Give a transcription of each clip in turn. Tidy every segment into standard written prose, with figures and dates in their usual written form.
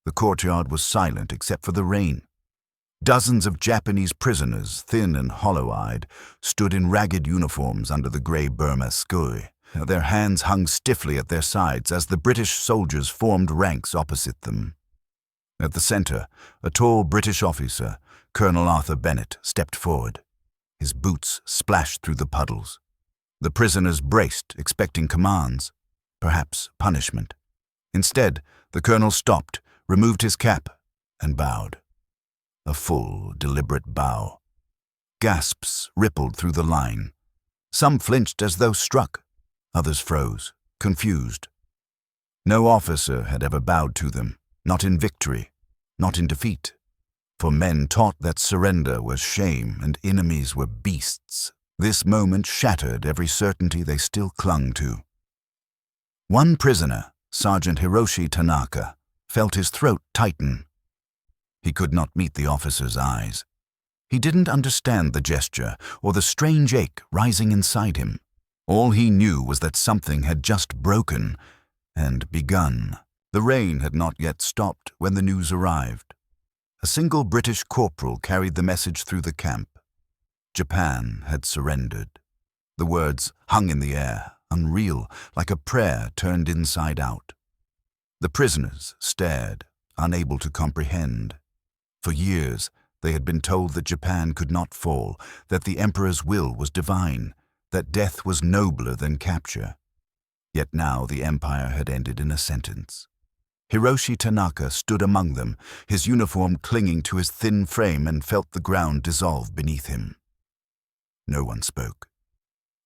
The courtyard was silent except for the rain. Dozens of Japanese prisoners, thin and hollow-eyed, stood in ragged uniforms under the grey Burma sky. Their hands hung stiffly at their sides as the British soldiers formed ranks opposite them. At the centre, a tall British officer, Colonel Arthur Bennett, stepped forward. His boots splashed through the puddles. The prisoners braced, expecting commands, perhaps punishment. Instead, the colonel stopped, removed his cap, and bowed. A full, deliberate bow. Gasps rippled through the line. Some flinched as though struck. Others froze, confused. No officer had ever bowed to them, not in victory, not in defeat. For men taught that surrender was shame and enemies were beasts. This moment shattered every certainty they still clung to. One prisoner, Sergeant Hiroshi Tanaka, felt his throat tighten. He could not meet the officer's eyes. He didn't understand the gesture or the strange ache rising inside him. All he knew was that something had just broken and begun. The rain had not yet stopped when the news arrived. A single British corporal carried the message through the camp. Japan had surrendered. The words hung in the air, unreal, like a prayer turned inside out. The prisoners stared, unable to comprehend. For years, they had been told that Japan could not fall, that the emperor's will was divine, that death was nobler than capture. Yet now the empire had ended in a sentence. Hiroshi Tanaka stood among them, his uniform clinging to his thin frame, and felt the ground dissolve beneath him. No one spoke.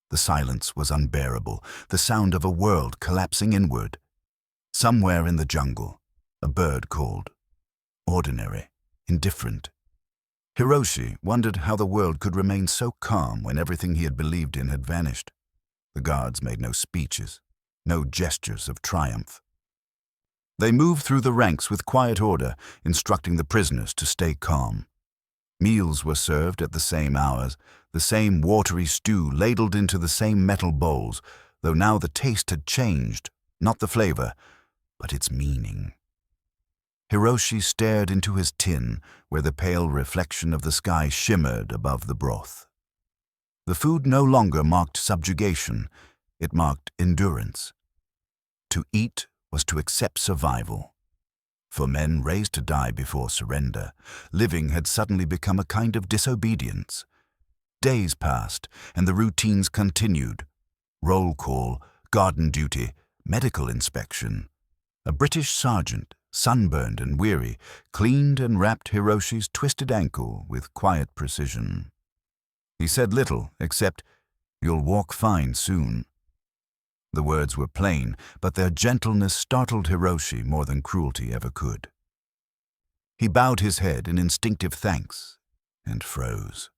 The silence was unbearable, the sound of a world collapsing inward. Somewhere in the jungle, a bird called. Ordinary, indifferent. Hiroshi wondered how the world could remain so calm when everything he had believed in had vanished. The guards made no speeches, no gestures of triumph. They moved through the ranks with quiet order, instructing the prisoners to stay calm. Meals were served at the same hours, the same watery stew ladled into the same metal bowls, though now the taste had changed, not the flavor, but its meaning. Hiroshi stared into his tin, where the pale reflection of the sky shimmered above the broth. The food no longer marked subjugation, it marked endurance. To eat was to accept survival. For men raised to die before surrender, living had suddenly become a kind of disobedience. Days passed, and the routines continued. Roll call, garden duty, medical inspection. A British sergeant, sunburned and weary, cleaned and wrapped Hiroshi's twisted ankle with quiet precision. He said little, except, "You'll walk fine soon." The words were plain, but their gentleness startled Hiroshi more than cruelty ever could. He bowed his head in instinctive thanks and froze.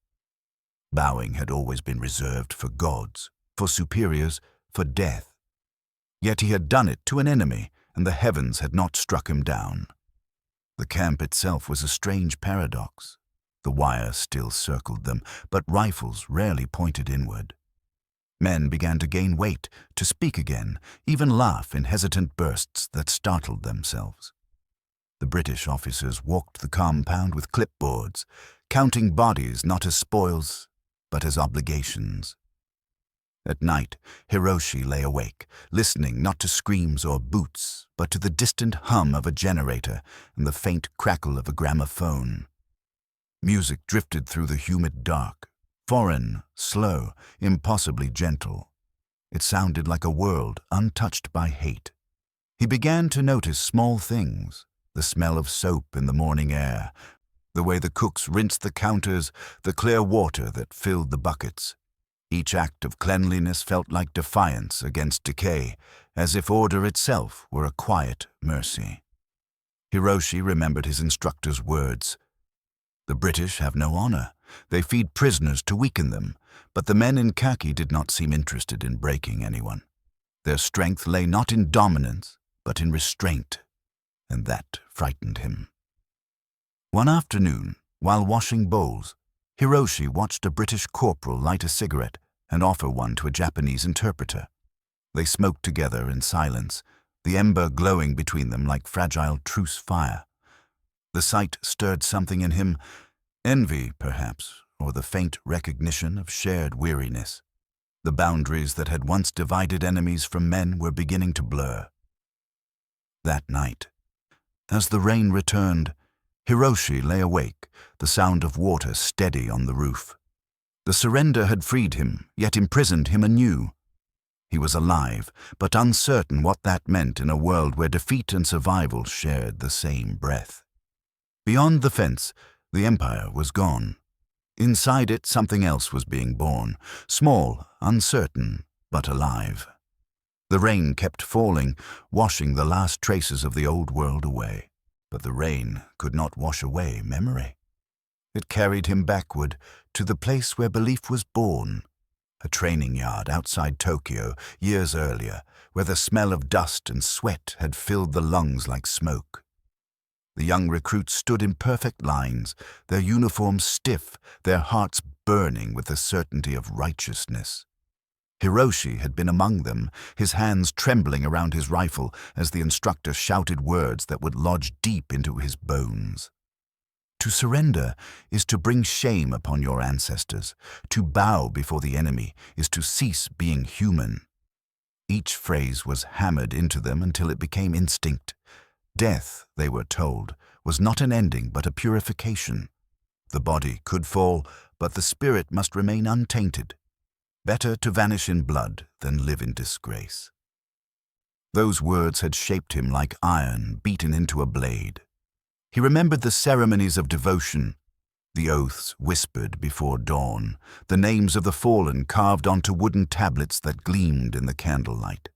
Bowing had always been reserved for gods, for superiors, for death. Yet he had done it to an enemy, and the heavens had not struck him down. The camp itself was a strange paradox. The wire still circled them, but rifles rarely pointed inward. Men began to gain weight, to speak again, even laugh in hesitant bursts that startled themselves. The British officers walked the compound with clipboards, counting bodies not as spoils, but as obligations. At night, Hiroshi lay awake, listening not to screams or boots, but to the distant hum of a generator and the faint crackle of a gramophone. Music drifted through the humid dark, foreign, slow, impossibly gentle. It sounded like a world untouched by hate. He began to notice small things, the smell of soap in the morning air, the way the cooks rinsed the counters, the clear water that filled the buckets. Each act of cleanliness felt like defiance against decay, as if order itself were a quiet mercy. Hiroshi remembered his instructor's words. The British have no honor. They feed prisoners to weaken them, but the men in khaki did not seem interested in breaking anyone. Their strength lay not in dominance, but in restraint, and that frightened him. One afternoon, while washing bowls, Hiroshi watched a British corporal light a cigarette and offer one to a Japanese interpreter. They smoked together in silence, the ember glowing between them like fragile truce fire. The sight stirred something in him, envy, perhaps, or the faint recognition of shared weariness. The boundaries that had once divided enemies from men were beginning to blur. That night, as the rain returned, Hiroshi lay awake, the sound of water steady on the roof. The surrender had freed him, yet imprisoned him anew. He was alive, but uncertain what that meant in a world where defeat and survival shared the same breath. Beyond the fence, the empire was gone. Inside it, something else was being born, small, uncertain, but alive. The rain kept falling, washing the last traces of the old world away. But the rain could not wash away memory. It carried him backward to the place where belief was born, a training yard outside Tokyo years earlier, where the smell of dust and sweat had filled the lungs like smoke. The young recruits stood in perfect lines, their uniforms stiff, their hearts burning with the certainty of righteousness. Hiroshi had been among them, his hands trembling around his rifle as the instructor shouted words that would lodge deep into his bones. To surrender is to bring shame upon your ancestors. To bow before the enemy is to cease being human. Each phrase was hammered into them until it became instinct. Death, they were told, was not an ending but a purification. The body could fall, but the spirit must remain untainted. Better to vanish in blood than live in disgrace. Those words had shaped him like iron beaten into a blade. He remembered the ceremonies of devotion, the oaths whispered before dawn, the names of the fallen carved onto wooden tablets that gleamed in the candlelight.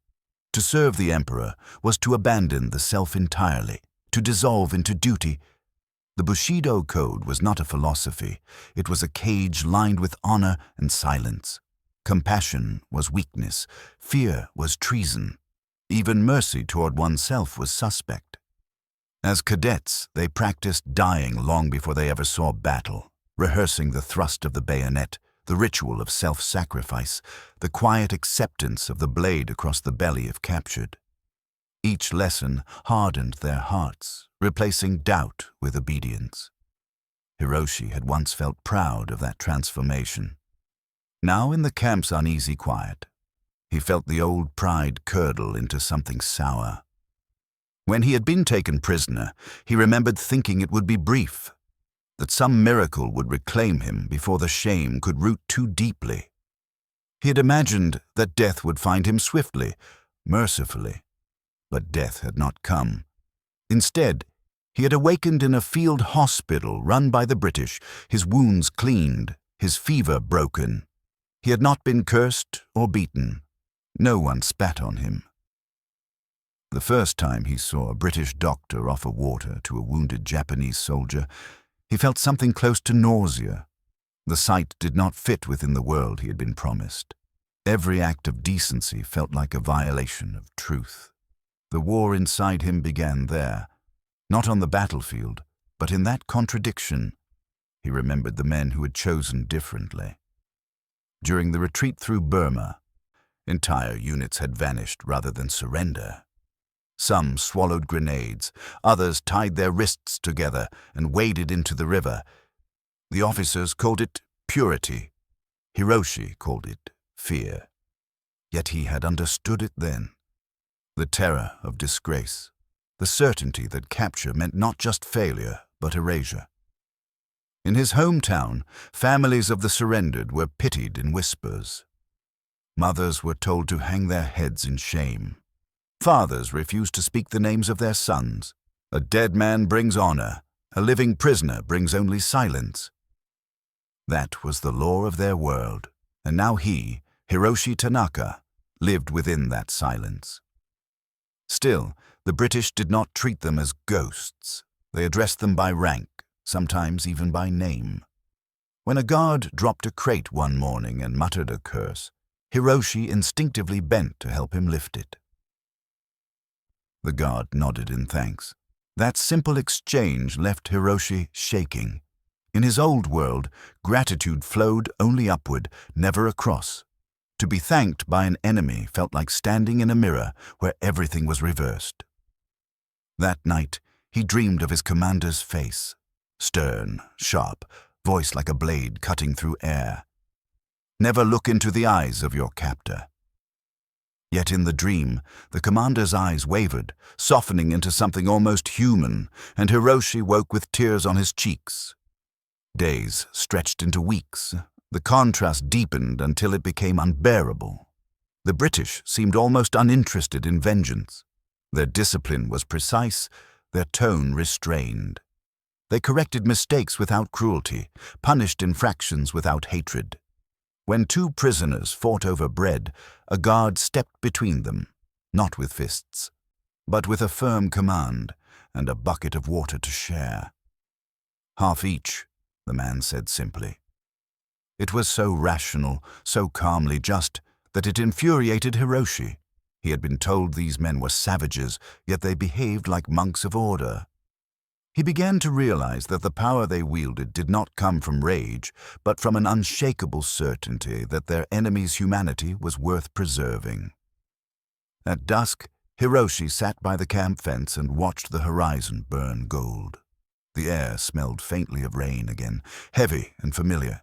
To serve the emperor was to abandon the self entirely, to dissolve into duty. The Bushido Code was not a philosophy, it was a cage lined with honor and silence. Compassion was weakness, fear was treason. Even mercy toward oneself was suspect. As cadets, they practiced dying long before they ever saw battle, rehearsing the thrust of the bayonet, the ritual of self-sacrifice, the quiet acceptance of the blade across the belly if captured. Each lesson hardened their hearts, replacing doubt with obedience. Hiroshi had once felt proud of that transformation. Now in the camp's uneasy quiet, he felt the old pride curdle into something sour. When he had been taken prisoner, he remembered thinking it would be brief, that some miracle would reclaim him before the shame could root too deeply. He had imagined that death would find him swiftly, mercifully, but death had not come. Instead, he had awakened in a field hospital run by the British, his wounds cleaned, his fever broken. He had not been cursed or beaten. No one spat on him. The first time he saw a British doctor offer water to a wounded Japanese soldier, he felt something close to nausea. The sight did not fit within the world he had been promised. Every act of decency felt like a violation of truth. The war inside him began there, not on the battlefield, but in that contradiction. He remembered the men who had chosen differently. During the retreat through Burma, entire units had vanished rather than surrender. Some swallowed grenades, others tied their wrists together and waded into the river. The officers called it purity. Hiroshi called it fear. Yet he had understood it then. The terror of disgrace, the certainty that capture meant not just failure, but erasure. In his hometown, families of the surrendered were pitied in whispers. Mothers were told to hang their heads in shame. Fathers refused to speak the names of their sons. A dead man brings honor. A living prisoner brings only silence. That was the law of their world, and now he, Hiroshi Tanaka, lived within that silence. Still, the British did not treat them as ghosts. They addressed them by rank, sometimes even by name. When a guard dropped a crate one morning and muttered a curse, Hiroshi instinctively bent to help him lift it. The guard nodded in thanks. That simple exchange left Hiroshi shaking. In his old world, gratitude flowed only upward, never across. To be thanked by an enemy felt like standing in a mirror where everything was reversed. That night, He dreamed of his commander's face, stern, sharp, voice like a blade cutting through air. Never look into the eyes of your captor. Yet in the dream, the commander's eyes wavered, softening into something almost human, and Hiroshi woke with tears on his cheeks. Days stretched into weeks. The contrast deepened until it became unbearable. The British seemed almost uninterested in vengeance. Their discipline was precise, their tone restrained. They corrected mistakes without cruelty, punished infractions without hatred. When two prisoners fought over bread, a guard stepped between them, not with fists, but with a firm command and a bucket of water to share. "Half each," the man said simply. It was so rational, so calmly just, that it infuriated Hiroshi. He had been told these men were savages, yet they behaved like monks of order. He began to realize that the power they wielded did not come from rage, but from an unshakable certainty that their enemy's humanity was worth preserving. At dusk, Hiroshi sat by the camp fence and watched the horizon burn gold. The air smelled faintly of rain again, heavy and familiar.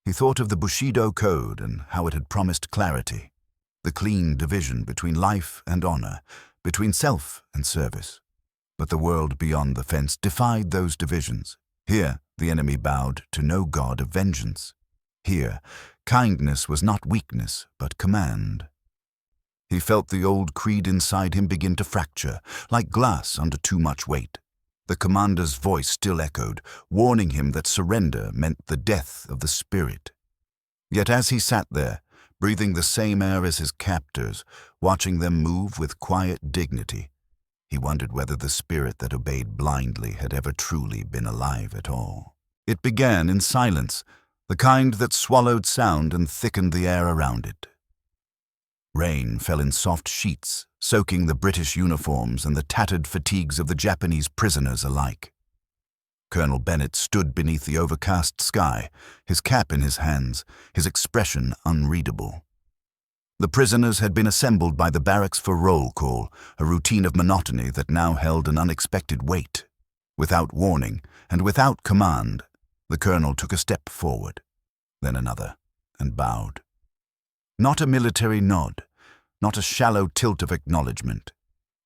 He thought of the Bushido Code and how it had promised clarity, the clean division between life and honor, between self and service. But the world beyond the fence defied those divisions. Here, the enemy bowed to no god of vengeance. Here, kindness was not weakness, but command. He felt the old creed inside him begin to fracture, like glass under too much weight. The commander's voice still echoed, warning him that surrender meant the death of the spirit. Yet as he sat there, breathing the same air as his captors, watching them move with quiet dignity, he wondered whether the spirit that obeyed blindly had ever truly been alive at all. It began in silence, the kind that swallowed sound and thickened the air around it. Rain fell in soft sheets, soaking the British uniforms and the tattered fatigues of the Japanese prisoners alike. Colonel Bennett stood beneath the overcast sky, his cap in his hands, his expression unreadable. The prisoners had been assembled by the barracks for roll call, a routine of monotony that now held an unexpected weight. Without warning and without command, the colonel took a step forward, then another, and bowed. Not a military nod, not a shallow tilt of acknowledgement,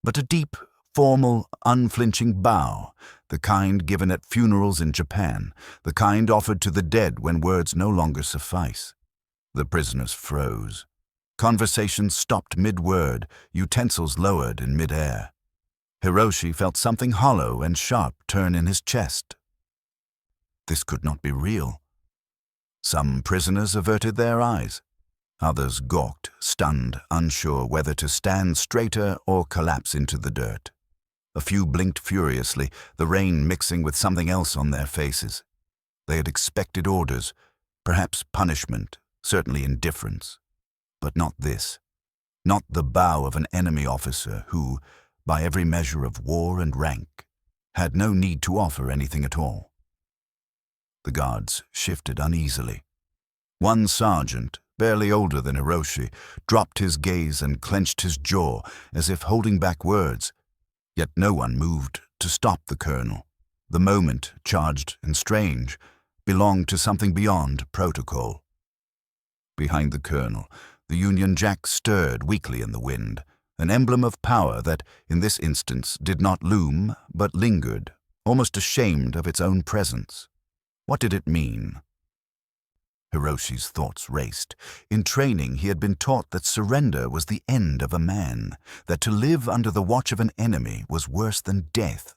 but a deep, formal, unflinching bow, the kind given at funerals in Japan, the kind offered to the dead when words no longer suffice. The prisoners froze. Conversations stopped mid-word, utensils lowered in mid-air. Hiroshi felt something hollow and sharp turn in his chest. This could not be real. Some prisoners averted their eyes. Others gawked, stunned, unsure whether to stand straighter or collapse into the dirt. A few blinked furiously, the rain mixing with something else on their faces. They had expected orders, perhaps punishment, certainly indifference. But not this. Not the bow of an enemy officer who, by every measure of war and rank, had no need to offer anything at all. The guards shifted uneasily. One sergeant, barely older than Hiroshi, dropped his gaze and clenched his jaw as if holding back words. Yet no one moved to stop the colonel. The moment, charged and strange, belonged to something beyond protocol. Behind the colonel, the Union Jack stirred weakly in the wind, an emblem of power that, in this instance, did not loom, but lingered, almost ashamed of its own presence. What did it mean? Hiroshi's thoughts raced. In training, he had been taught that surrender was the end of a man, that to live under the watch of an enemy was worse than death.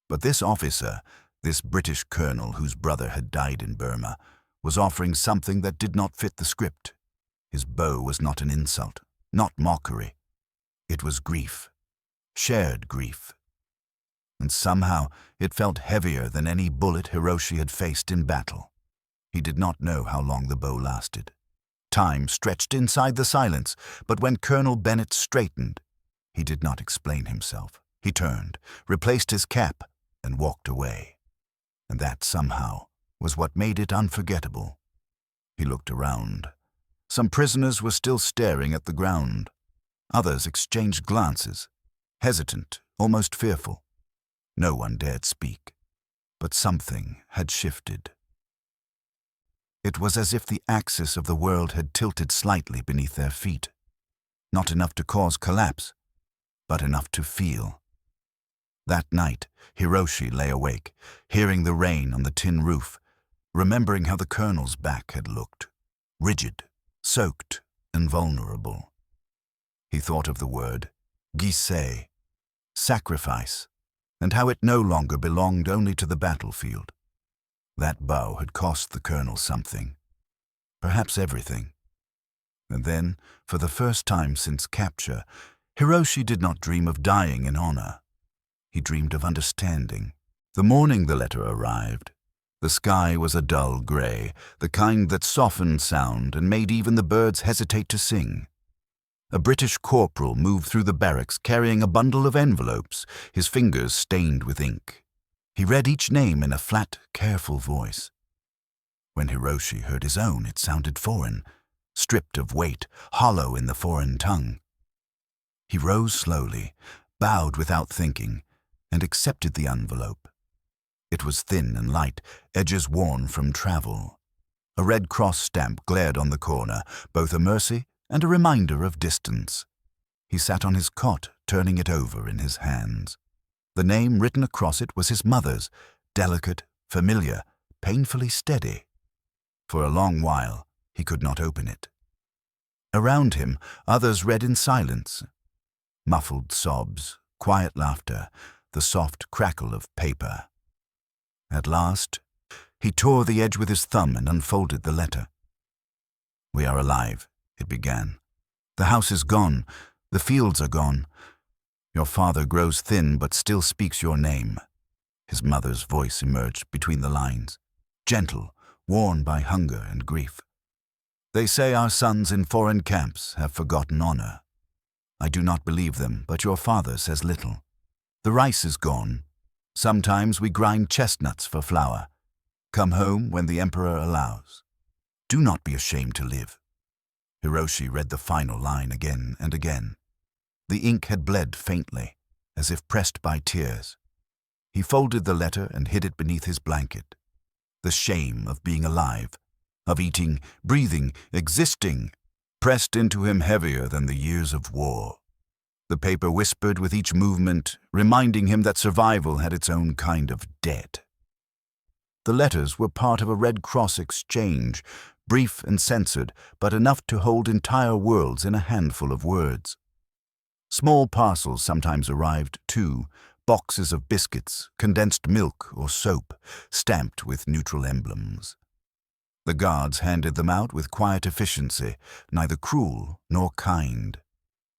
But this officer, this British colonel whose brother had died in Burma, was offering something that did not fit the script. His bow was not an insult, not mockery. It was grief, shared grief. And somehow it felt heavier than any bullet Hiroshi had faced in battle. He did not know how long the bow lasted. Time stretched inside the silence, but when Colonel Bennett straightened, he did not explain himself. He turned, replaced his cap, and walked away. And that, somehow, was what made it unforgettable. He looked around. Some prisoners were still staring at the ground. Others exchanged glances, hesitant, almost fearful. No one dared speak, but something had shifted. It was as if the axis of the world had tilted slightly beneath their feet. Not enough to cause collapse, but enough to feel. That night, Hiroshi lay awake, hearing the rain on the tin roof, remembering how the colonel's back had looked, rigid, soaked, and vulnerable. He thought of the word gisei, sacrifice, and how it no longer belonged only to the battlefield. That bow had cost the colonel something, perhaps everything. And then, for the first time since capture, Hiroshi did not dream of dying in honor. He dreamed of understanding. The morning the letter arrived, the sky was a dull gray, the kind that softened sound and made even the birds hesitate to sing. A British corporal moved through the barracks carrying a bundle of envelopes, his fingers stained with ink. He read each name in a flat, careful voice. When Hiroshi heard his own, it sounded foreign, stripped of weight, hollow in the foreign tongue. He rose slowly, bowed without thinking, and accepted the envelope. It was thin and light, edges worn from travel. A red cross stamp glared on the corner, both a mercy and a reminder of distance. He sat on his cot, turning it over in his hands. The name written across it was his mother's, delicate, familiar, painfully steady. For a long while, he could not open it. Around him, others read in silence. Muffled sobs, quiet laughter, the soft crackle of paper. At last, he tore the edge with his thumb and unfolded the letter. "We are alive," it began. "The house is gone. The fields are gone. Your father grows thin but still speaks your name." His mother's voice emerged between the lines, gentle, worn by hunger and grief. "They say our sons in foreign camps have forgotten honor. I do not believe them, but your father says little. The rice is gone. Sometimes we grind chestnuts for flour. Come home when the emperor allows. Do not be ashamed to live." Hiroshi read the final line again and again. The ink had bled faintly, as if pressed by tears. He folded the letter and hid it beneath his blanket. The shame of being alive, of eating, breathing, existing, pressed into him heavier than the years of war. The paper whispered with each movement, reminding him that survival had its own kind of debt. The letters were part of a Red Cross exchange, brief and censored, but enough to hold entire worlds in a handful of words. Small parcels sometimes arrived, too, boxes of biscuits, condensed milk or soap, stamped with neutral emblems. The guards handed them out with quiet efficiency, neither cruel nor kind.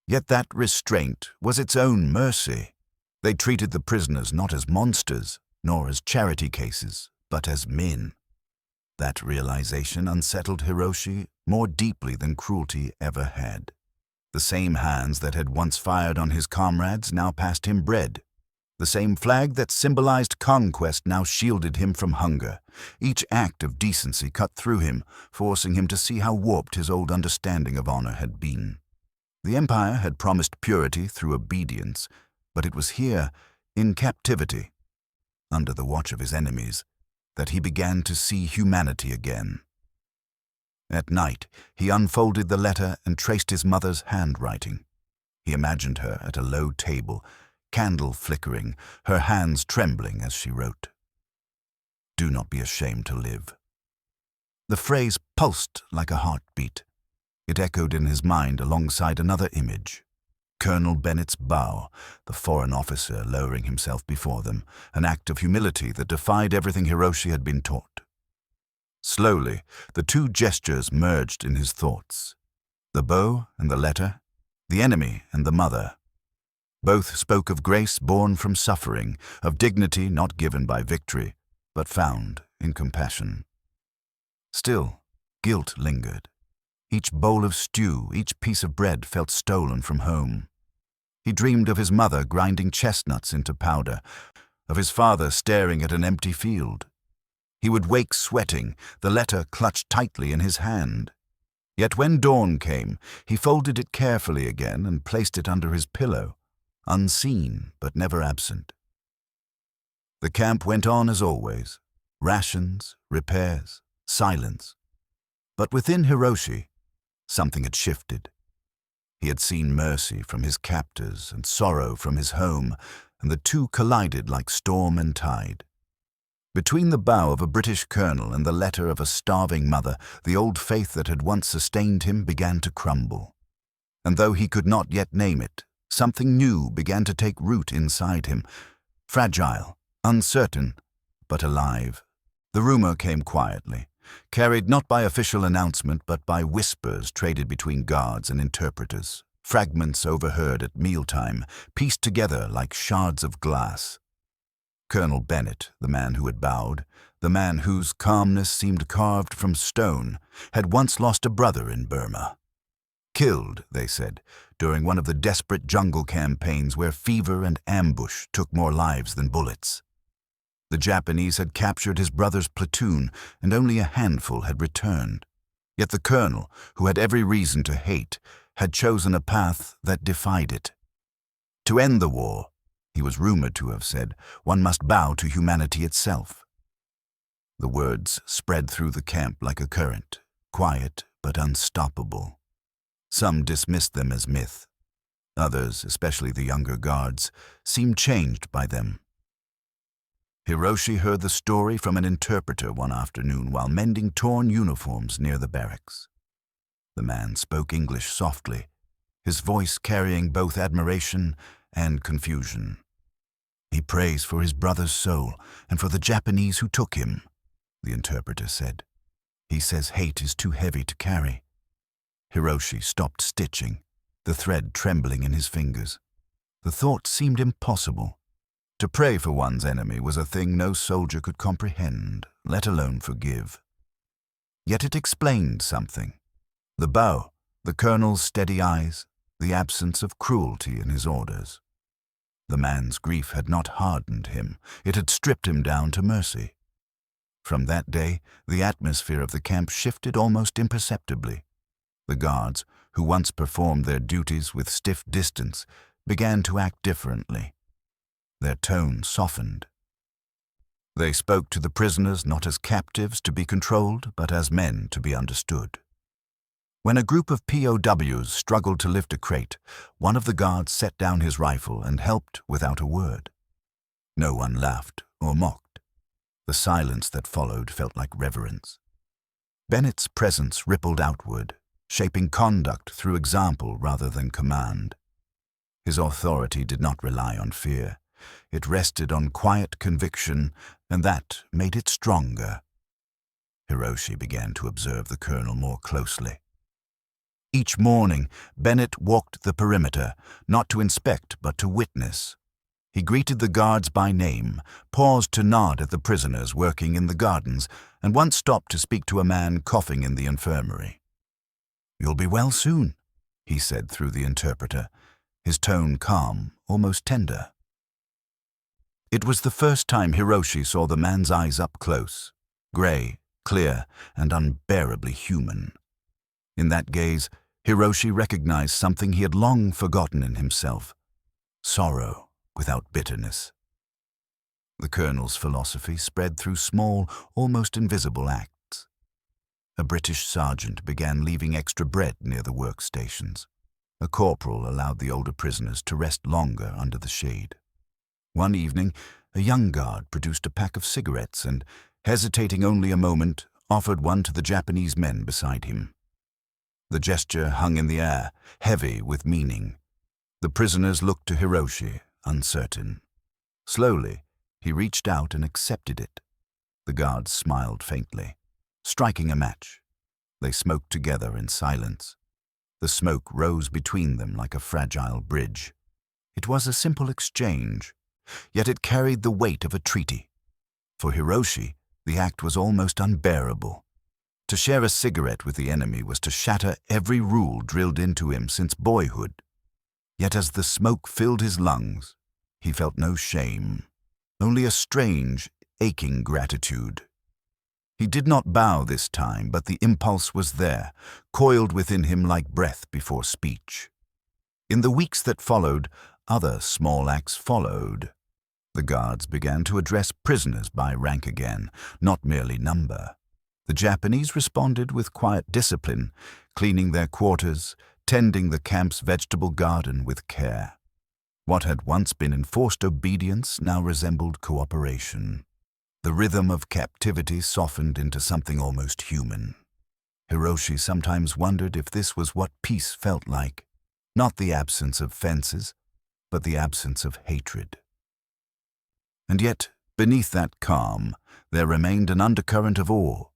Yet that restraint was its own mercy. They treated the prisoners not as monsters, nor as charity cases, but as men. That realization unsettled Hiroshi more deeply than cruelty ever had. The same hands that had once fired on his comrades now passed him bread. The same flag that symbolized conquest now shielded him from hunger. Each act of decency cut through him, forcing him to see how warped his old understanding of honor had been. The empire had promised purity through obedience, but it was here, in captivity, under the watch of his enemies, that he began to see humanity again. At night, he unfolded the letter and traced his mother's handwriting. He imagined her at a low table, candle flickering, her hands trembling as she wrote. "Do not be ashamed to live." The phrase pulsed like a heartbeat. It echoed in his mind alongside another image. Colonel Bennett's bow, the foreign officer lowering himself before them, an act of humility that defied everything Hiroshi had been taught. Slowly, the two gestures merged in his thoughts. The bow and the letter, the enemy and the mother. Both spoke of grace born from suffering, of dignity not given by victory, but found in compassion. Still, guilt lingered. Each bowl of stew, each piece of bread felt stolen from home. He dreamed of his mother grinding chestnuts into powder, of his father staring at an empty field. He would wake sweating, the letter clutched tightly in his hand. Yet when dawn came, he folded it carefully again and placed it under his pillow, unseen but never absent. The camp went on as always. Rations, repairs, silence. But within Hiroshi, something had shifted. He had seen mercy from his captors and sorrow from his home, and the two collided like storm and tide. Between the bow of a British colonel and the letter of a starving mother, the old faith that had once sustained him began to crumble. And though he could not yet name it, something new began to take root inside him, fragile, uncertain, but alive. The rumor came quietly, carried not by official announcement but by whispers traded between guards and interpreters, fragments overheard at mealtime, pieced together like shards of glass. Colonel Bennett, the man who had bowed, the man whose calmness seemed carved from stone, had once lost a brother in Burma. Killed, they said, during one of the desperate jungle campaigns where fever and ambush took more lives than bullets. The Japanese had captured his brother's platoon, and only a handful had returned. Yet the colonel, who had every reason to hate, had chosen a path that defied it. To end the war, he was rumored to have said, one must bow to humanity itself. The words spread through the camp like a current, quiet but unstoppable. Some dismissed them as myth. Others, especially the younger guards, seemed changed by them. Hiroshi heard the story from an interpreter one afternoon while mending torn uniforms near the barracks. The man spoke English softly, his voice carrying both admiration and confusion. He prays for his brother's soul and for the Japanese who took him, the interpreter said. He says hate is too heavy to carry. Hiroshi stopped stitching, the thread trembling in his fingers. The thought seemed impossible. To pray for one's enemy was a thing no soldier could comprehend, let alone forgive. Yet it explained something. The bow, the colonel's steady eyes, the absence of cruelty in his orders. The man's grief had not hardened him, it had stripped him down to mercy. From that day, the atmosphere of the camp shifted almost imperceptibly. The guards, who once performed their duties with stiff distance, began to act differently. Their tone softened. They spoke to the prisoners not as captives to be controlled, but as men to be understood. When a group of POWs struggled to lift a crate, one of the guards set down his rifle and helped without a word. No one laughed or mocked. The silence that followed felt like reverence. Bennett's presence rippled outward, shaping conduct through example rather than command. His authority did not rely on fear. It rested on quiet conviction, and that made it stronger. Hiroshi began to observe the colonel more closely. Each morning, Bennett walked the perimeter, not to inspect but to witness. He greeted the guards by name, paused to nod at the prisoners working in the gardens, and once stopped to speak to a man coughing in the infirmary. "You'll be well soon," he said through the interpreter, his tone calm, almost tender. It was the first time Hiroshi saw the man's eyes up close, gray, clear, and unbearably human. In that gaze, Hiroshi recognized something he had long forgotten in himself: sorrow without bitterness. The colonel's philosophy spread through small, almost invisible acts. A British sergeant began leaving extra bread near the workstations. A corporal allowed the older prisoners to rest longer under the shade. One evening, a young guard produced a pack of cigarettes and, hesitating only a moment, offered one to the Japanese men beside him. The gesture hung in the air, heavy with meaning. The prisoners looked to Hiroshi, uncertain. Slowly, he reached out and accepted it. The guard smiled faintly, striking a match. They smoked together in silence. The smoke rose between them like a fragile bridge. It was a simple exchange, yet it carried the weight of a treaty. For Hiroshi, the act was almost unbearable. To share a cigarette with the enemy was to shatter every rule drilled into him since boyhood. Yet as the smoke filled his lungs, he felt no shame, only a strange, aching gratitude. He did not bow this time, but the impulse was there, coiled within him like breath before speech. In the weeks that followed, other small acts followed. The guards began to address prisoners by rank again, not merely number. The Japanese responded with quiet discipline, cleaning their quarters, tending the camp's vegetable garden with care. What had once been enforced obedience now resembled cooperation. The rhythm of captivity softened into something almost human. Hiroshi sometimes wondered if this was what peace felt like, not the absence of fences, but the absence of hatred. And yet, beneath that calm, there remained an undercurrent of awe.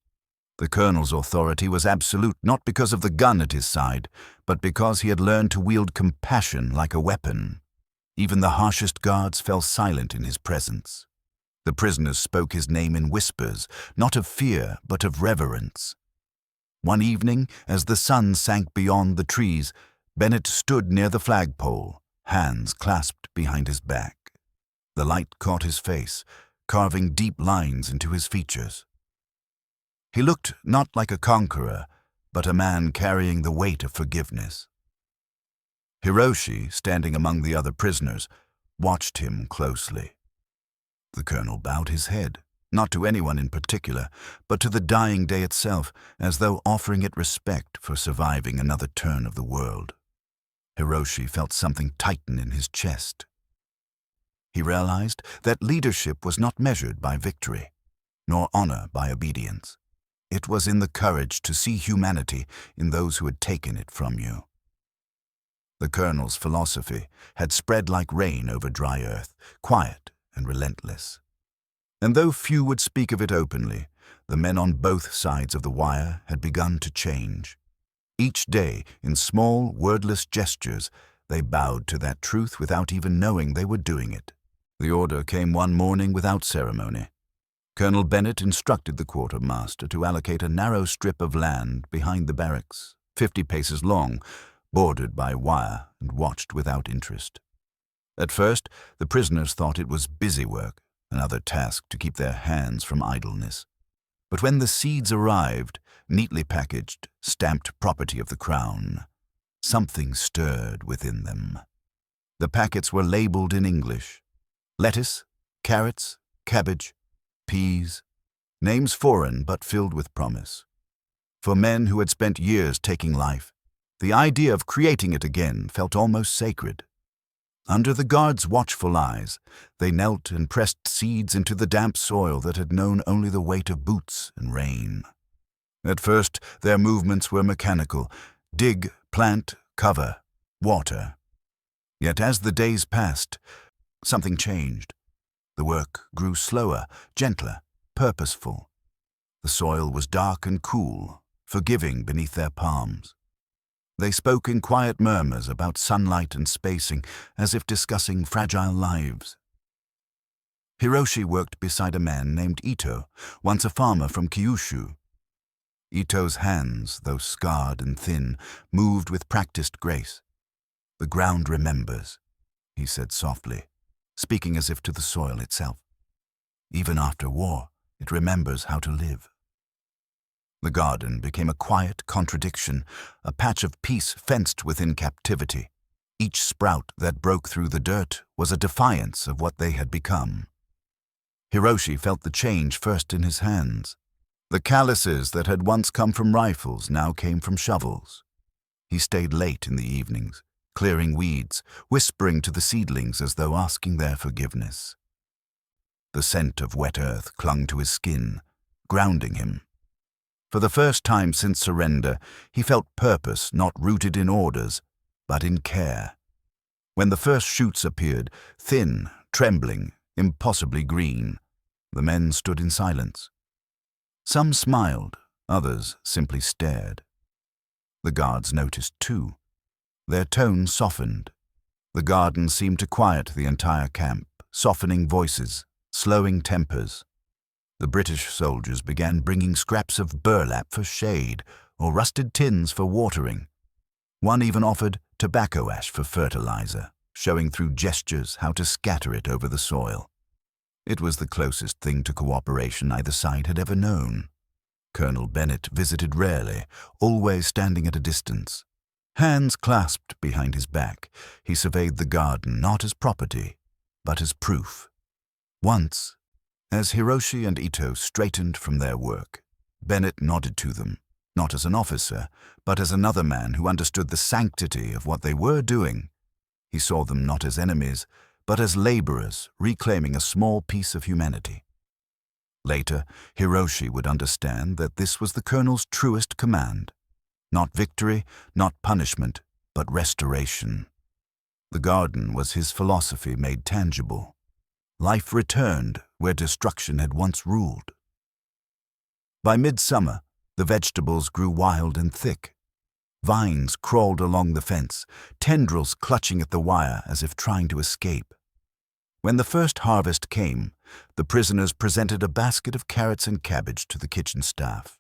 The colonel's authority was absolute not because of the gun at his side, but because he had learned to wield compassion like a weapon. Even the harshest guards fell silent in his presence. The prisoners spoke his name in whispers, not of fear, but of reverence. One evening, as the sun sank beyond the trees, Bennett stood near the flagpole, hands clasped behind his back. The light caught his face, carving deep lines into his features. He looked not like a conqueror, but a man carrying the weight of forgiveness. Hiroshi, standing among the other prisoners, watched him closely. The colonel bowed his head, not to anyone in particular, but to the dying day itself, as though offering it respect for surviving another turn of the world. Hiroshi felt something tighten in his chest. He realized that leadership was not measured by victory, nor honor by obedience. It was in the courage to see humanity in those who had taken it from you. The colonel's philosophy had spread like rain over dry earth, quiet and relentless. And though few would speak of it openly, the men on both sides of the wire had begun to change. Each day, in small, wordless gestures, they bowed to that truth without even knowing they were doing it. The order came one morning without ceremony. Colonel Bennett instructed the quartermaster to allocate a narrow strip of land behind the barracks, 50 paces long, bordered by wire and watched without interest. At first, the prisoners thought it was busy work, another task to keep their hands from idleness. But when the seeds arrived, neatly packaged, stamped property of the Crown, something stirred within them. The packets were labeled in English: lettuce, carrots, cabbage, peas, names foreign but filled with promise. For men who had spent years taking life, the idea of creating it again felt almost sacred. Under the guards' watchful eyes, they knelt and pressed seeds into the damp soil that had known only the weight of boots and rain. At first, their movements were mechanical: dig, plant, cover, water. Yet as the days passed, something changed. The work grew slower, gentler, purposeful. The soil was dark and cool, forgiving beneath their palms. They spoke in quiet murmurs about sunlight and spacing, as if discussing fragile lives. Hiroshi worked beside a man named Ito, once a farmer from Kyushu. Ito's hands, though scarred and thin, moved with practiced grace. "The ground remembers," he said softly, speaking as if to the soil itself. "Even after war, it remembers how to live." The garden became a quiet contradiction, a patch of peace fenced within captivity. Each sprout that broke through the dirt was a defiance of what they had become. Hiroshi felt the change first in his hands. The calluses that had once come from rifles now came from shovels. He stayed late in the evenings, clearing weeds, whispering to the seedlings as though asking their forgiveness. The scent of wet earth clung to his skin, grounding him. For the first time since surrender, he felt purpose not rooted in orders, but in care. When the first shoots appeared, thin, trembling, impossibly green, the men stood in silence. Some smiled, others simply stared. The guards noticed too. Their tone softened. The garden seemed to quiet the entire camp, softening voices, slowing tempers. The British soldiers began bringing scraps of burlap for shade or rusted tins for watering. One even offered tobacco ash for fertilizer, showing through gestures how to scatter it over the soil. It was the closest thing to cooperation either side had ever known. Colonel Bennett visited rarely, always standing at a distance. Hands clasped behind his back, he surveyed the garden not as property, but as proof. Once, as Hiroshi and Ito straightened from their work, Bennett nodded to them, not as an officer, but as another man who understood the sanctity of what they were doing. He saw them not as enemies, but as laborers reclaiming a small piece of humanity. Later, Hiroshi would understand that this was the colonel's truest command. Not victory, not punishment, but restoration. The garden was his philosophy made tangible. Life returned where destruction had once ruled. By midsummer, the vegetables grew wild and thick. Vines crawled along the fence, tendrils clutching at the wire as if trying to escape. When the first harvest came, the prisoners presented a basket of carrots and cabbage to the kitchen staff.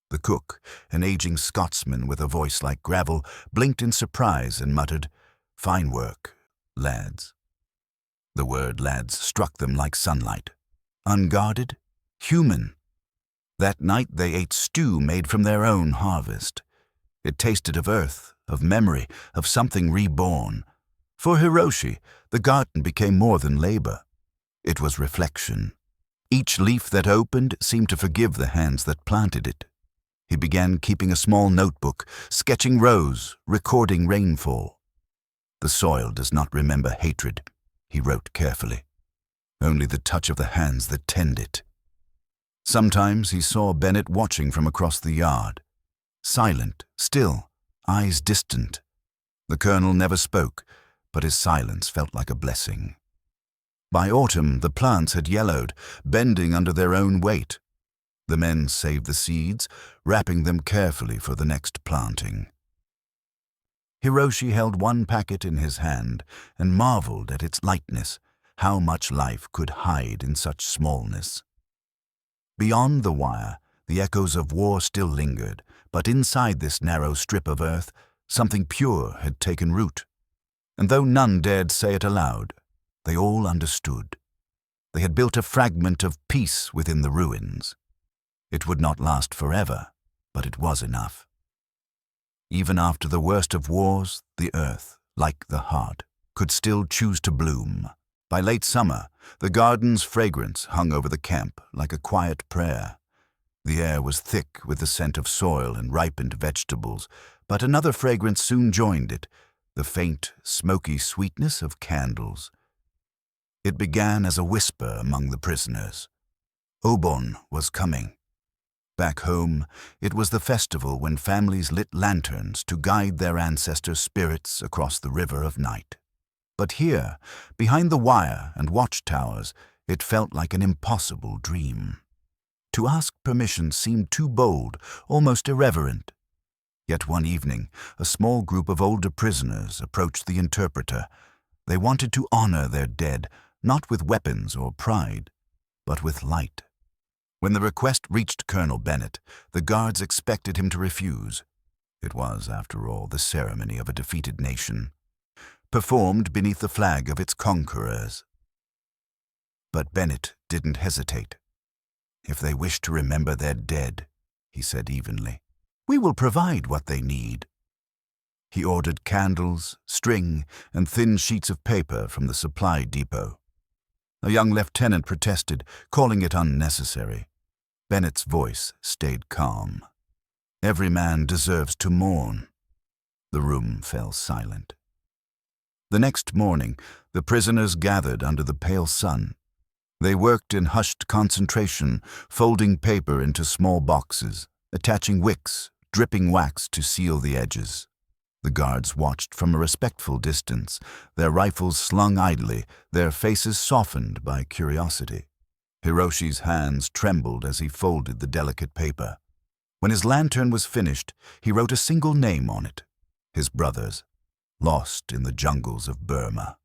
The cook, an aging Scotsman with a voice like gravel, blinked in surprise and muttered, "Fine work, lads." The word lads struck them like sunlight. Unguarded, human. That night they ate stew made from their own harvest. It tasted of earth, of memory, of something reborn. For Hiroshi, the garden became more than labor. It was reflection. Each leaf that opened seemed to forgive the hands that planted it. He began keeping a small notebook, sketching rows, recording rainfall. "The soil does not remember hatred," he wrote carefully. "Only the touch of the hands that tend it." Sometimes he saw Bennett watching from across the yard. Silent, still, eyes distant. The colonel never spoke, but his silence felt like a blessing. By autumn, the plants had yellowed, bending under their own weight. The men saved the seeds, wrapping them carefully for the next planting. Hiroshi held one packet in his hand and marveled at its lightness, how much life could hide in such smallness. Beyond the wire, the echoes of war still lingered, but inside this narrow strip of earth, something pure had taken root. And though none dared say it aloud, they all understood. They had built a fragment of peace within the ruins. It would not last forever, but it was enough. Even after the worst of wars, the earth, like the heart, could still choose to bloom. By late summer, the garden's fragrance hung over the camp like a quiet prayer. The air was thick with the scent of soil and ripened vegetables, but another fragrance soon joined it, the faint, smoky sweetness of candles. It began as a whisper among the prisoners. Obon was coming. Back home, it was the festival when families lit lanterns to guide their ancestors' spirits across the river of night. But here, behind the wire and watchtowers, it felt like an impossible dream. To ask permission seemed too bold, almost irreverent. Yet one evening, a small group of older prisoners approached the interpreter. They wanted to honor their dead, not with weapons or pride, but with light. When the request reached Colonel Bennett, the guards expected him to refuse. It was, after all, the ceremony of a defeated nation, performed beneath the flag of its conquerors. But Bennett didn't hesitate. "If they wish to remember their dead," he said evenly, "we will provide what they need." He ordered candles, string, and thin sheets of paper from the supply depot. A young lieutenant protested, calling it unnecessary. Bennett's voice stayed calm. "Every man deserves to mourn." The room fell silent. The next morning, the prisoners gathered under the pale sun. They worked in hushed concentration, folding paper into small boxes, attaching wicks, dripping wax to seal the edges. The guards watched from a respectful distance, their rifles slung idly, their faces softened by curiosity. Hiroshi's hands trembled as he folded the delicate paper. When his lantern was finished, he wrote a single name on it, his brother's, lost in the jungles of Burma.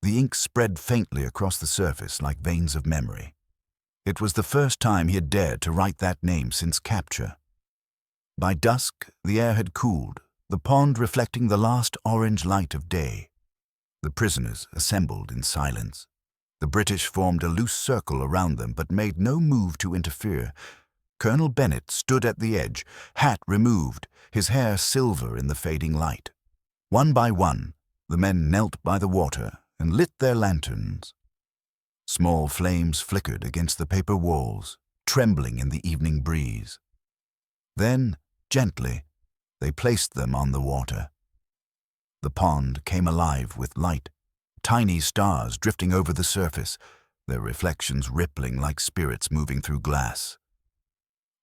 The ink spread faintly across the surface like veins of memory. It was the first time he had dared to write that name since capture. By dusk, the air had cooled, the pond reflecting the last orange light of day. The prisoners assembled in silence. The British formed a loose circle around them but made no move to interfere. Colonel Bennett stood at the edge, hat removed, his hair silver in the fading light. One by one, the men knelt by the water and lit their lanterns. Small flames flickered against the paper walls, trembling in the evening breeze. Then, gently, they placed them on the water. The pond came alive with light, tiny stars drifting over the surface, their reflections rippling like spirits moving through glass.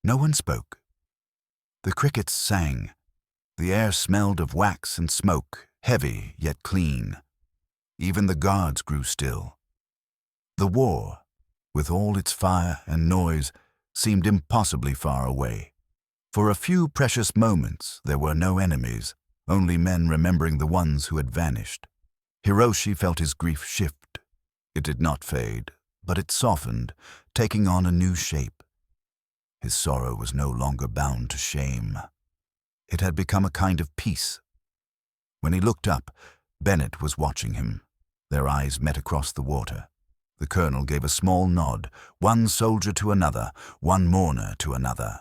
No one spoke. The crickets sang. The air smelled of wax and smoke, heavy yet clean. Even the guards grew still. The war, with all its fire and noise, seemed impossibly far away. For a few precious moments there were no enemies, only men remembering the ones who had vanished. Hiroshi felt his grief shift. It did not fade, but it softened, taking on a new shape. His sorrow was no longer bound to shame. It had become a kind of peace. When he looked up, Bennett was watching him. Their eyes met across the water. The colonel gave a small nod, one soldier to another, one mourner to another.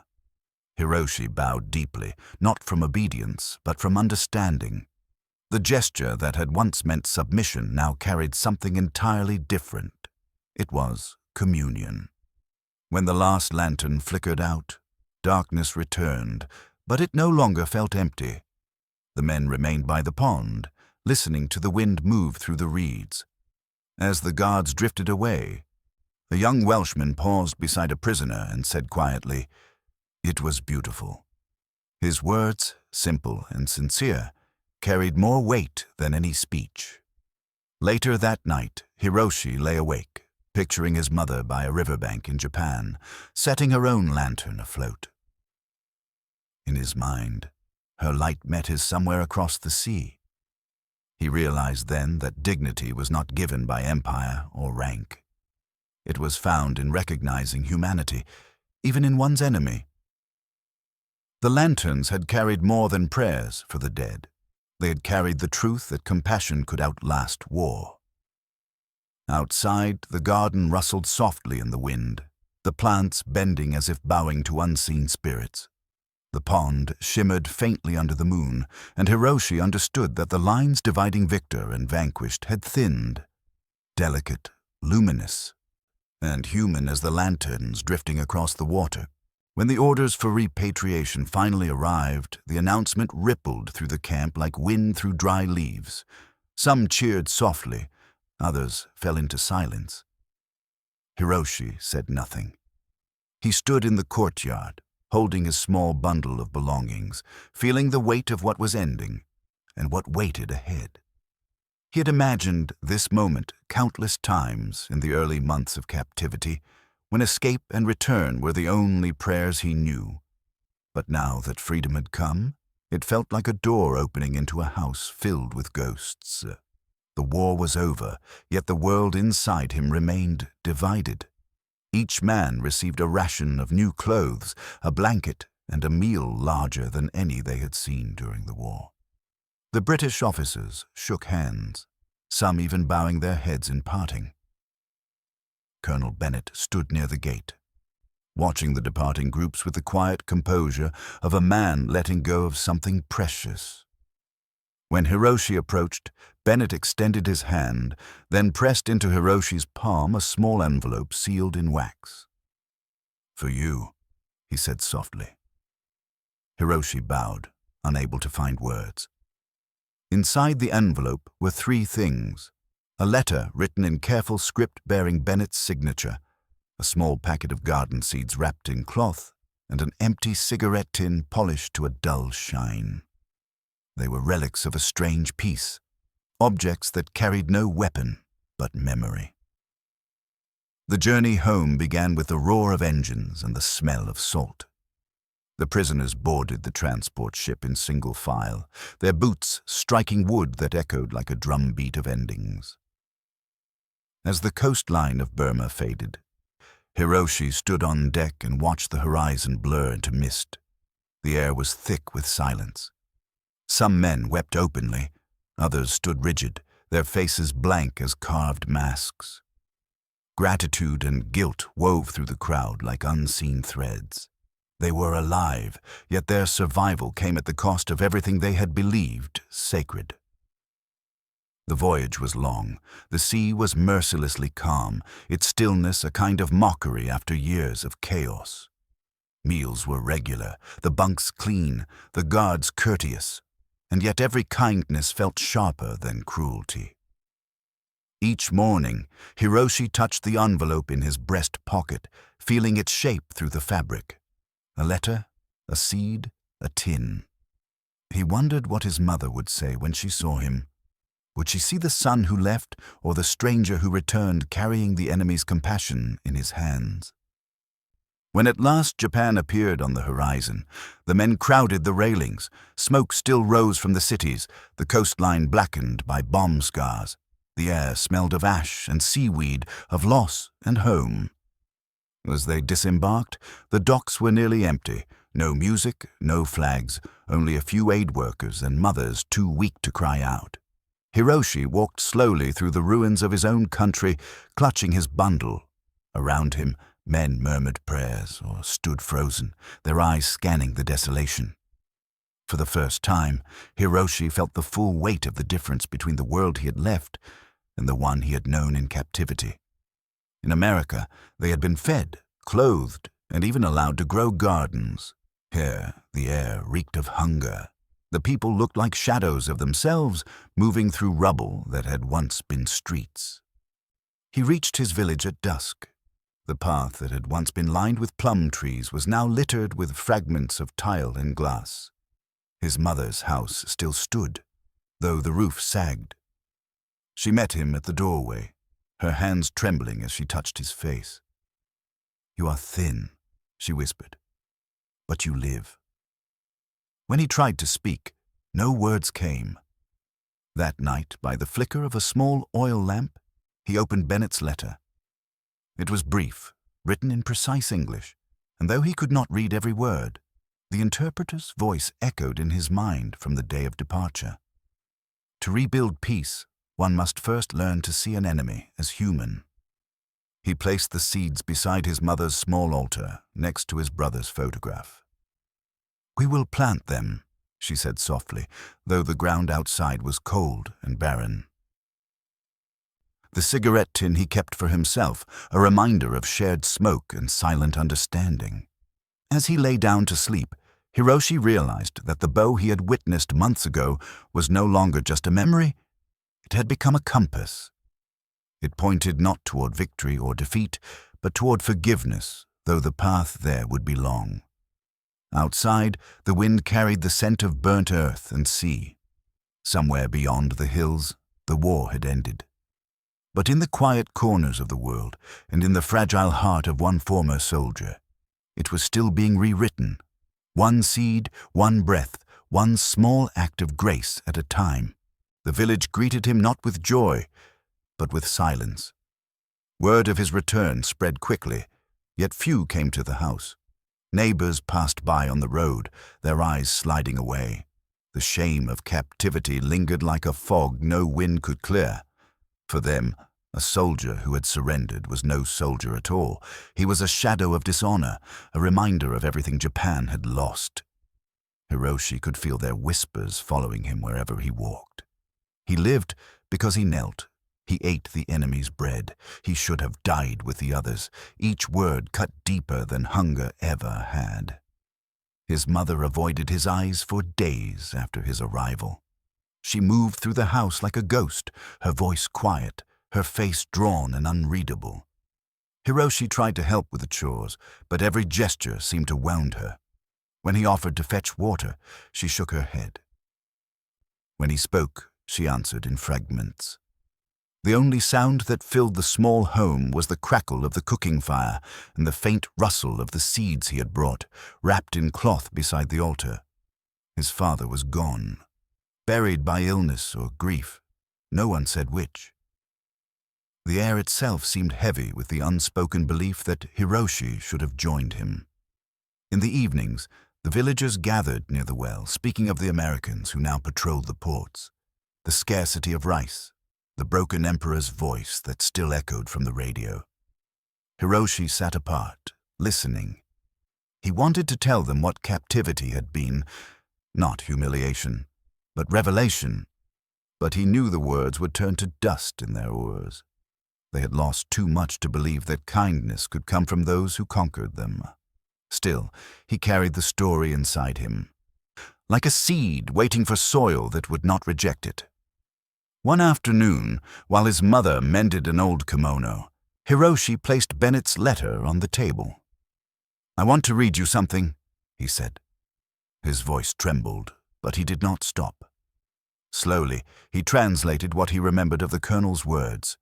Hiroshi bowed deeply, not from obedience, but from understanding. The gesture that had once meant submission now carried something entirely different. It was communion. When the last lantern flickered out, darkness returned, but it no longer felt empty. The men remained by the pond, listening to the wind move through the reeds. As the guards drifted away, a young Welshman paused beside a prisoner and said quietly, "It was beautiful." His words, simple and sincere, carried more weight than any speech. Later that night, Hiroshi lay awake, picturing his mother by a riverbank in Japan, setting her own lantern afloat. In his mind, her light met his somewhere across the sea. He realized then that dignity was not given by empire or rank. It was found in recognizing humanity, even in one's enemy. The lanterns had carried more than prayers for the dead. They had carried the truth that compassion could outlast war. Outside, the garden rustled softly in the wind, the plants bending as if bowing to unseen spirits. The pond shimmered faintly under the moon, and Hiroshi understood that the lines dividing victor and vanquished had thinned, delicate, luminous, and human as the lanterns drifting across the water. When the orders for repatriation finally arrived, the announcement rippled through the camp like wind through dry leaves. Some cheered softly, others fell into silence. Hiroshi said nothing. He stood in the courtyard, holding his small bundle of belongings, feeling the weight of what was ending and what waited ahead. He had imagined this moment countless times in the early months of captivity, when escape and return were the only prayers he knew. But now that freedom had come, it felt like a door opening into a house filled with ghosts. The war was over, yet the world inside him remained divided. Each man received a ration of new clothes, a blanket, and a meal larger than any they had seen during the war. The British officers shook hands, some even bowing their heads in parting. Colonel Bennett stood near the gate, watching the departing groups with the quiet composure of a man letting go of something precious. When Hiroshi approached, Bennett extended his hand, then pressed into Hiroshi's palm a small envelope sealed in wax. "For you," he said softly. Hiroshi bowed, unable to find words. Inside the envelope were three things: a letter written in careful script bearing Bennett's signature, a small packet of garden seeds wrapped in cloth, and an empty cigarette tin polished to a dull shine. They were relics of a strange peace, objects that carried no weapon but memory. The journey home began with the roar of engines and the smell of salt. The prisoners boarded the transport ship in single file, their boots striking wood that echoed like a drumbeat of endings. As the coastline of Burma faded, Hiroshi stood on deck and watched the horizon blur into mist. The air was thick with silence. Some men wept openly, others stood rigid, their faces blank as carved masks. Gratitude and guilt wove through the crowd like unseen threads. They were alive, yet their survival came at the cost of everything they had believed sacred. The voyage was long. The sea was mercilessly calm, its stillness a kind of mockery after years of chaos. Meals were regular, the bunks clean, the guards courteous, and yet every kindness felt sharper than cruelty. Each morning, Hiroshi touched the envelope in his breast pocket, feeling its shape through the fabric. A letter, a seed, a tin. He wondered what his mother would say when she saw him. Would she see the son who left, or the stranger who returned carrying the enemy's compassion in his hands? When at last Japan appeared on the horizon, the men crowded the railings. Smoke still rose from the cities, the coastline blackened by bomb scars. The air smelled of ash and seaweed, of loss and home. As they disembarked, the docks were nearly empty. No music, no flags, only a few aid workers and mothers too weak to cry out. Hiroshi walked slowly through the ruins of his own country, clutching his bundle. Around him, men murmured prayers or stood frozen, their eyes scanning the desolation. For the first time, Hiroshi felt the full weight of the difference between the world he had left and the one he had known in captivity. In America, they had been fed, clothed, and even allowed to grow gardens. Here, the air reeked of hunger. The people looked like shadows of themselves, moving through rubble that had once been streets. He reached his village at dusk. The path that had once been lined with plum trees was now littered with fragments of tile and glass. His mother's house still stood, though the roof sagged. She met him at the doorway, her hands trembling as she touched his face. "You are thin," she whispered, "but you live." When he tried to speak, no words came. That night, by the flicker of a small oil lamp, he opened Bennett's letter. It was brief, written in precise English, and though he could not read every word, the interpreter's voice echoed in his mind from the day of departure. To rebuild peace, one must first learn to see an enemy as human. He placed the seeds beside his mother's small altar, next to his brother's photograph. "We will plant them," she said softly, though the ground outside was cold and barren. The cigarette tin he kept for himself, a reminder of shared smoke and silent understanding. As he lay down to sleep, Hiroshi realized that the bow he had witnessed months ago was no longer just a memory. It had become a compass. It pointed not toward victory or defeat, but toward forgiveness, though the path there would be long. Outside, the wind carried the scent of burnt earth and sea. Somewhere beyond the hills, the war had ended. But in the quiet corners of the world, and in the fragile heart of one former soldier, it was still being rewritten. One seed, one breath, one small act of grace at a time. The village greeted him not with joy, but with silence. Word of his return spread quickly, yet few came to the house. Neighbors passed by on the road, their eyes sliding away. The shame of captivity lingered like a fog no wind could clear. For them, a soldier who had surrendered was no soldier at all. He was a shadow of dishonor, a reminder of everything Japan had lost. Hiroshi could feel their whispers following him wherever he walked. He lived because he knelt. He ate the enemy's bread. He should have died with the others, each word cut deeper than hunger ever had. His mother avoided his eyes for days after his arrival. She moved through the house like a ghost, her voice quiet, her face drawn and unreadable. Hiroshi tried to help with the chores, but every gesture seemed to wound her. When he offered to fetch water, she shook her head. When he spoke, she answered in fragments. The only sound that filled the small home was the crackle of the cooking fire and the faint rustle of the seeds he had brought, wrapped in cloth beside the altar. His father was gone, buried by illness or grief. No one said which. The air itself seemed heavy with the unspoken belief that Hiroshi should have joined him. In the evenings, the villagers gathered near the well, speaking of the Americans who now patrolled the ports, the scarcity of rice, the broken emperor's voice that still echoed from the radio. Hiroshi sat apart, listening. He wanted to tell them what captivity had been, not humiliation, but revelation. but he knew the words would turn to dust in their oars. They had lost too much to believe that kindness could come from those who conquered them. Still, he carried the story inside him, like a seed waiting for soil that would not reject it. One afternoon, while his mother mended an old kimono, Hiroshi placed Bennett's letter on the table. "I want to read you something," he said. His voice trembled, but he did not stop. Slowly, he translated what he remembered of the colonel's words.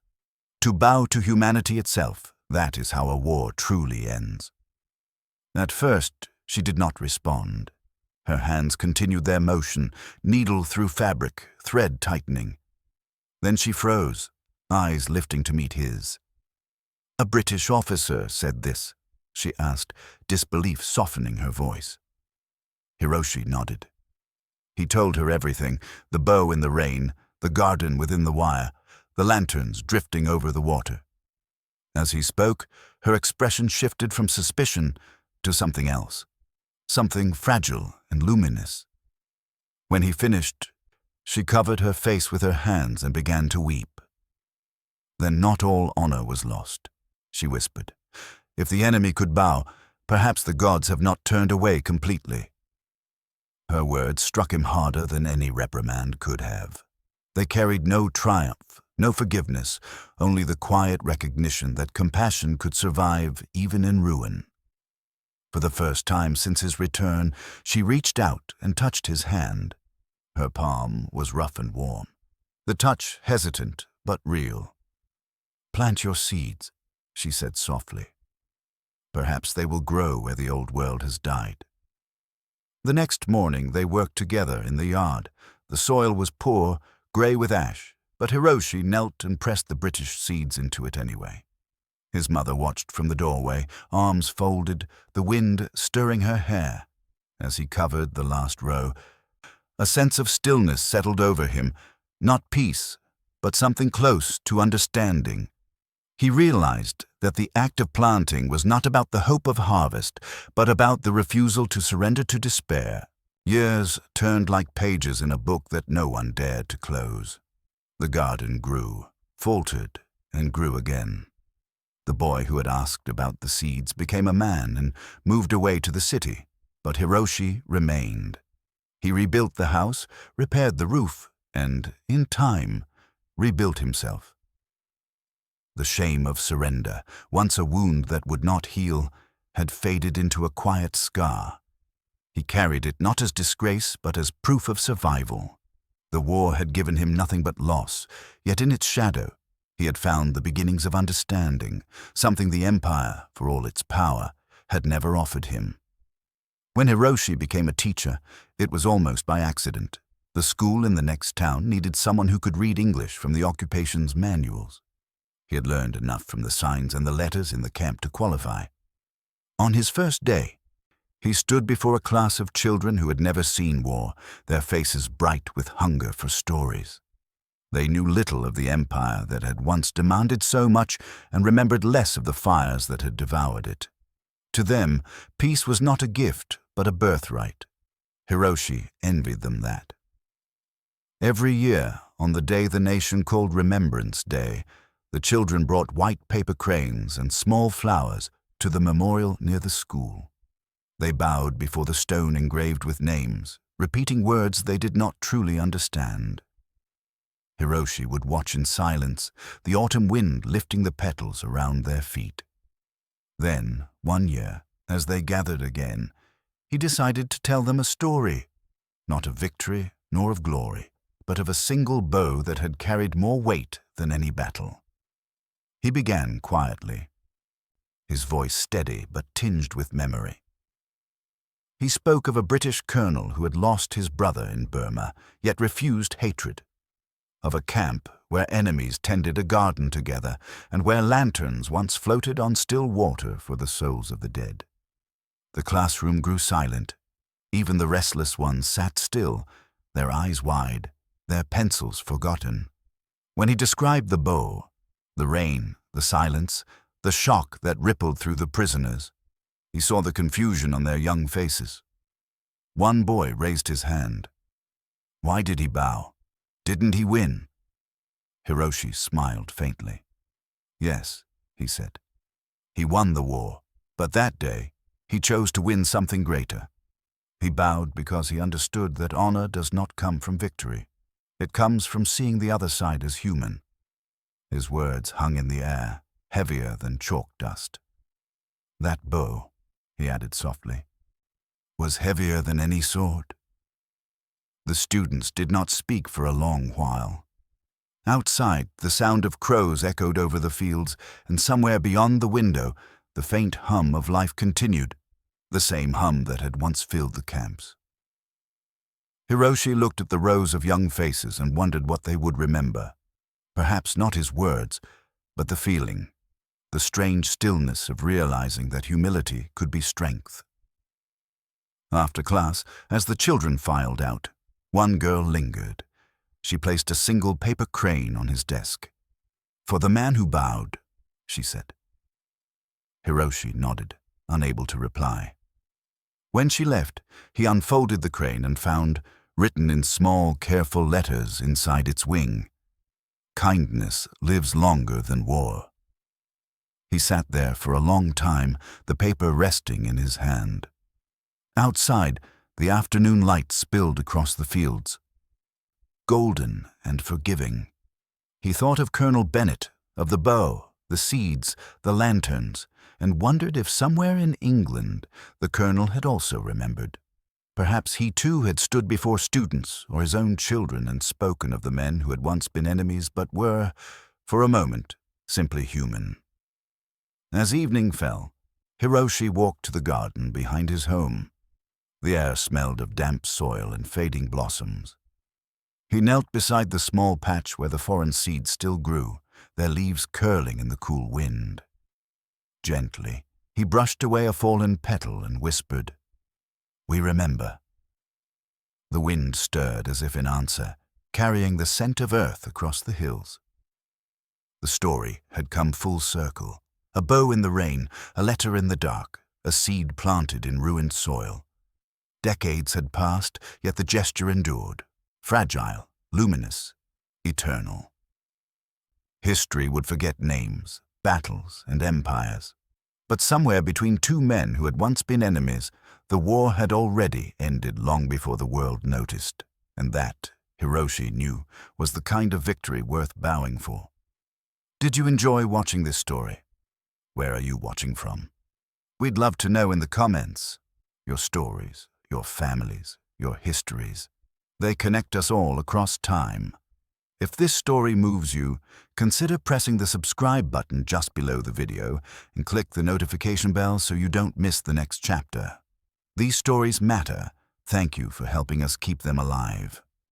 "To bow to humanity itself, that is how a war truly ends." At first, she did not respond. Her hands continued their motion, needle through fabric, thread tightening. Then she froze, eyes lifting to meet his. "A British officer said this?" she asked, disbelief softening her voice. Hiroshi nodded. He told her everything, the bow in the rain, the garden within the wire, the lanterns drifting over the water. As he spoke, her expression shifted from suspicion to something else, something fragile and luminous. When he finished, she covered her face with her hands and began to weep. "Then not all honor was lost," she whispered. "If the enemy could bow, perhaps the gods have not turned away completely." Her words struck him harder than any reprimand could have. They carried no triumph, no forgiveness, only the quiet recognition that compassion could survive even in ruin. For the first time since his return, she reached out and touched his hand. Her palm was rough and warm, the touch hesitant but real. "Plant your seeds," she said softly. "Perhaps they will grow where the old world has died." The next morning they worked together in the yard. The soil was poor, grey with ash, but Hiroshi knelt and pressed the British seeds into it anyway. His mother watched from the doorway, arms folded, the wind stirring her hair. As he covered the last row, a sense of stillness settled over him, not peace, but something close to understanding. He realized that the act of planting was not about the hope of harvest, but about the refusal to surrender to despair. Years turned like pages in a book that no one dared to close. The garden grew, faltered, and grew again. The boy who had asked about the seeds became a man and moved away to the city, but Hiroshi remained. He rebuilt the house, repaired the roof, and, in time, rebuilt himself. The shame of surrender, once a wound that would not heal, had faded into a quiet scar. He carried it not as disgrace, but as proof of survival. The war had given him nothing but loss, yet in its shadow, he had found the beginnings of understanding, something the empire, for all its power, had never offered him. When Hiroshi became a teacher, it was almost by accident. The school in the next town needed someone who could read English from the occupation's manuals. He had learned enough from the signs and the letters in the camp to qualify. On his first day, he stood before a class of children who had never seen war, their faces bright with hunger for stories. They knew little of the empire that had once demanded so much and remembered less of the fires that had devoured it. To them, peace was not a gift, but a birthright. Hiroshi envied them that. Every year, on the day the nation called Remembrance Day, the children brought white paper cranes and small flowers to the memorial near the school. They bowed before the stone engraved with names, repeating words they did not truly understand. Hiroshi would watch in silence, the autumn wind lifting the petals around their feet. Then, one year, as they gathered again, he decided to tell them a story, not of victory nor of glory, but of a single bow that had carried more weight than any battle. He began quietly, his voice steady but tinged with memory. He spoke of a British colonel who had lost his brother in Burma, yet refused hatred. Of a camp where enemies tended a garden together, and where lanterns once floated on still water for the souls of the dead. The classroom grew silent. Even the restless ones sat still, their eyes wide, their pencils forgotten. When he described the bow, the rain, the silence, the shock that rippled through the prisoners, he saw the confusion on their young faces. One boy raised his hand. Why did he bow? Didn't he win? Hiroshi smiled faintly. Yes, he said. He won the war, but that day he chose to win something greater. He bowed because he understood that honor does not come from victory. It comes from seeing the other side as human. His words hung in the air, heavier than chalk dust. That bow, he added softly, was heavier than any sword. The students did not speak for a long while. Outside, the sound of crows echoed over the fields, and somewhere beyond the window, the faint hum of life continued, the same hum that had once filled the camps. Hiroshi looked at the rows of young faces and wondered what they would remember. Perhaps not his words, but the feeling, the strange stillness of realizing that humility could be strength. After class, as the children filed out, one girl lingered. She placed a single paper crane on his desk. "For the man who bowed," she said. Hiroshi nodded, unable to reply. When she left, he unfolded the crane and found, written in small, careful letters inside its wing, "Kindness lives longer than war." He sat there for a long time, the paper resting in his hand. Outside, the afternoon light spilled across the fields. Golden and forgiving. He thought of Colonel Bennett, of the bow, the seeds, the lanterns, and wondered if somewhere in England the colonel had also remembered. Perhaps he too had stood before students or his own children and spoken of the men who had once been enemies but were, for a moment, simply human. As evening fell, Hiroshi walked to the garden behind his home. The air smelled of damp soil and fading blossoms. He knelt beside the small patch where the foreign seeds still grew, their leaves curling in the cool wind. Gently, he brushed away a fallen petal and whispered, "We remember." The wind stirred as if in answer, carrying the scent of earth across the hills. The story had come full circle. A bow in the rain, a letter in the dark, a seed planted in ruined soil. Decades had passed, yet the gesture endured, fragile, luminous, eternal. History would forget names, battles, and empires. But somewhere between two men who had once been enemies, the war had already ended long before the world noticed. And that, Hiroshi knew, was the kind of victory worth bowing for. Did you enjoy watching this story? Where are you watching from? We'd love to know in the comments. Your stories, your families, your histories. They connect us all across time. If this story moves you, consider pressing the subscribe button just below the video and click the notification bell so you don't miss the next chapter. These stories matter. Thank you for helping us keep them alive.